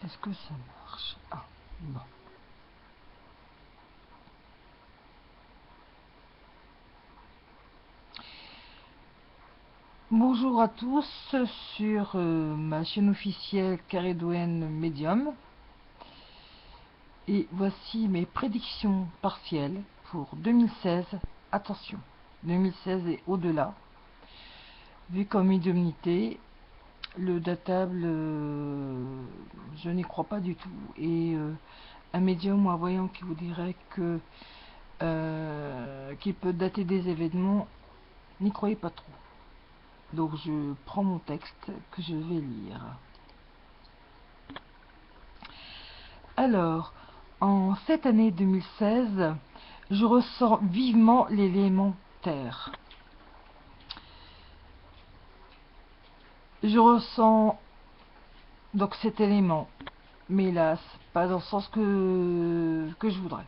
Est-ce que ça marche? Ah, bon. Bonjour à tous sur ma chaîne officielle Caridwen Medium. Et voici mes prédictions partielles pour 2016. Attention, 2016 et au-delà. Vu comme médiumnité, le datable, je n'y crois pas du tout. Et un médium ou un voyant qui vous dirait que qu'il peut dater des événements, n'y croyez pas trop. Donc je prends mon texte que je vais lire. Alors, en cette année 2016, je ressens vivement l'élément terre. Je ressens donc cet élément, mais hélas, pas dans le sens que je voudrais.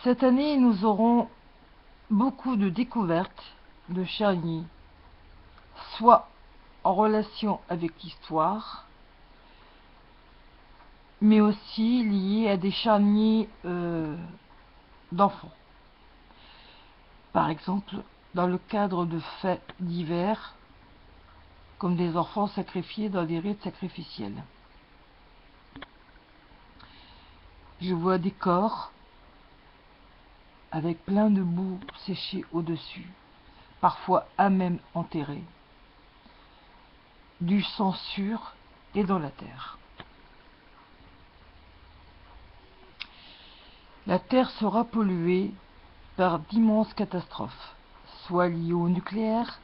Cette année, nous aurons beaucoup de découvertes de charniers, soit en relation avec l'histoire, mais aussi liés à des charniers d'enfants. Par exemple, dans le cadre de faits divers, comme des enfants sacrifiés dans des rites sacrificiels. Je vois des corps avec plein de boue séchée au-dessus, parfois à même enterrés, du sang sûr et dans la terre. La terre sera polluée par d'immenses catastrophes, soit liées au nucléaire,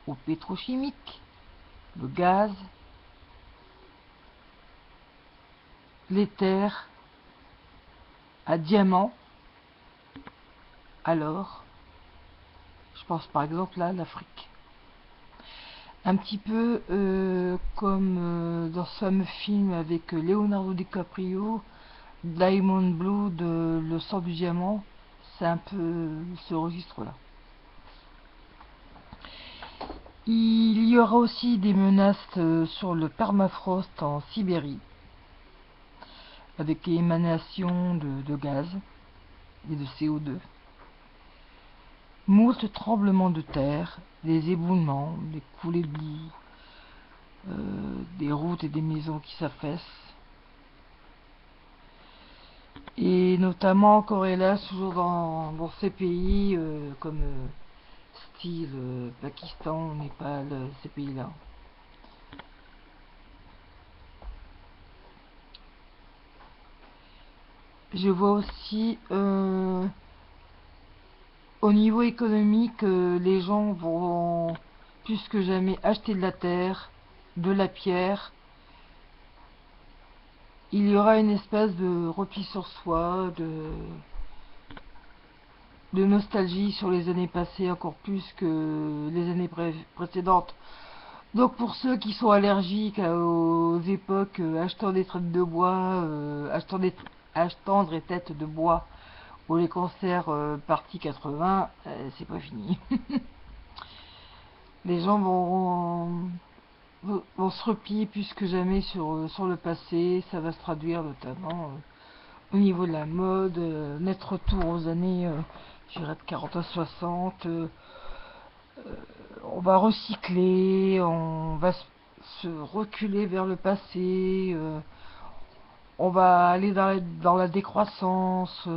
au pétrochimique, le gaz, les terres à diamants. Alors, je pense par exemple à l'Afrique. Un petit peu comme dans ce fameux film avec Leonardo DiCaprio, Diamond Blue de Le sang du diamant, c'est un peu ce registre-là. Il y aura aussi des menaces sur le permafrost en Sibérie, avec émanation de gaz et de CO2. Moult tremblements de terre, des éboulements, des coulées de boue, des routes et des maisons qui s'affaissent. Et notamment encore hélas, toujours dans ces pays comme style Pakistan, Népal, ces pays-là. Je vois aussi au niveau économique, les gens vont plus que jamais acheter de la terre, de la pierre. Il y aura une espèce de repli sur soi, de nostalgie sur les années passées, encore plus que les années précédentes. Donc pour ceux qui sont allergiques aux époques achetant des traites de bois, achetant des têtes de bois, ou les concerts partie 80, c'est pas fini. Les gens vont se replier plus que jamais sur le passé. Ça va se traduire notamment au niveau de la mode, net retour aux années je dirais de 40 à 60. On va recycler, on va se reculer vers le passé, on va aller dans la décroissance.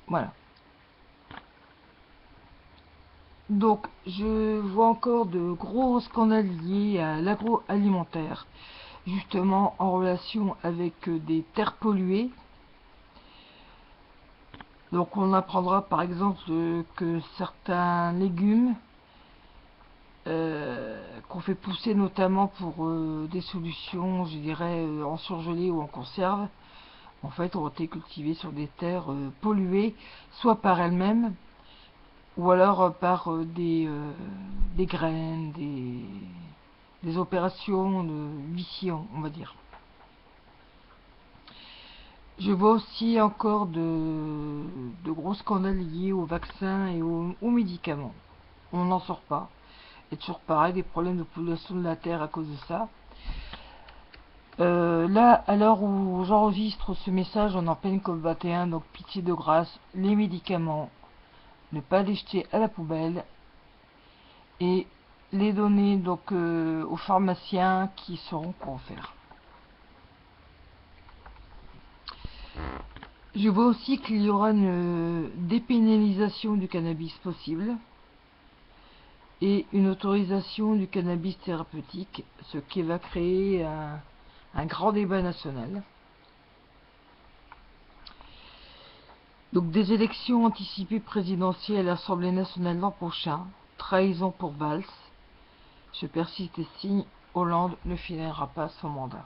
Voilà. Donc, je vois encore de gros scandales liés à l'agroalimentaire, justement en relation avec des terres polluées. Donc, on apprendra par exemple que certains légumes qu'on fait pousser notamment pour des solutions, je dirais, en surgelé ou en conserve, en fait, ont été cultivés sur des terres polluées, soit par elles-mêmes, ou alors par des graines, des opérations de huissier, on va dire. Je vois aussi encore de gros scandales liés aux vaccins et aux médicaments. On n'en sort pas. Et toujours pareil, des problèmes de pollution de la terre à cause de ça. Là, à l'heure où j'enregistre ce message, on est en pleine COP21, donc pitié de grâce, les médicaments, ne pas les jeter à la poubelle et les donner donc aux pharmaciens qui sauront quoi en faire. Je vois aussi qu'il y aura une dépénalisation du cannabis possible et une autorisation du cannabis thérapeutique, ce qui va créer un grand débat national. Donc des élections anticipées présidentielles à l'Assemblée nationale l'an prochain, trahison pour Valls. Je persiste et signe, Hollande ne finira pas son mandat.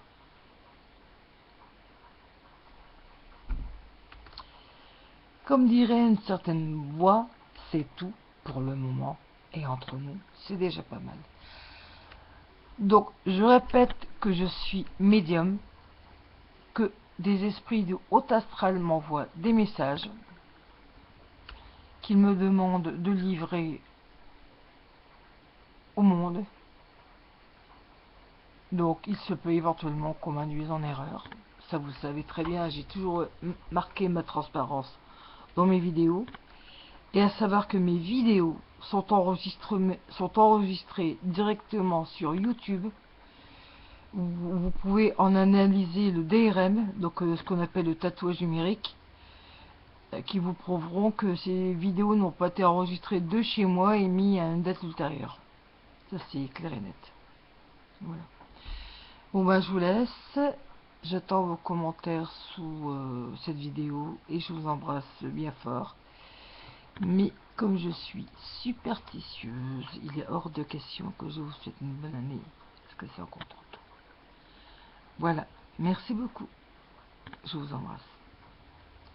Comme dirait une certaine voix, c'est tout pour le moment, et entre nous, c'est déjà pas mal. Donc, je répète que je suis médium, que des esprits de haut astral m'envoient des messages, qu'ils me demandent de livrer au monde. Donc, il se peut éventuellement qu'on m'induise en erreur. Ça, vous savez très bien, j'ai toujours marqué ma transparence dans mes vidéos. Et à savoir que mes vidéos sont enregistrées directement sur YouTube. Vous pouvez en analyser le DRM, donc ce qu'on appelle le tatouage numérique, qui vous prouveront que ces vidéos n'ont pas été enregistrées de chez moi et mis à une date ultérieure. Ça, c'est clair et net. Voilà. Bon, ben, je vous laisse. J'attends vos commentaires sous cette vidéo et je vous embrasse bien fort. Mais comme je suis superstitieuse, il est hors de question que je vous souhaite une bonne année, parce que c'est en contre-temps. Voilà, merci beaucoup. Je vous embrasse.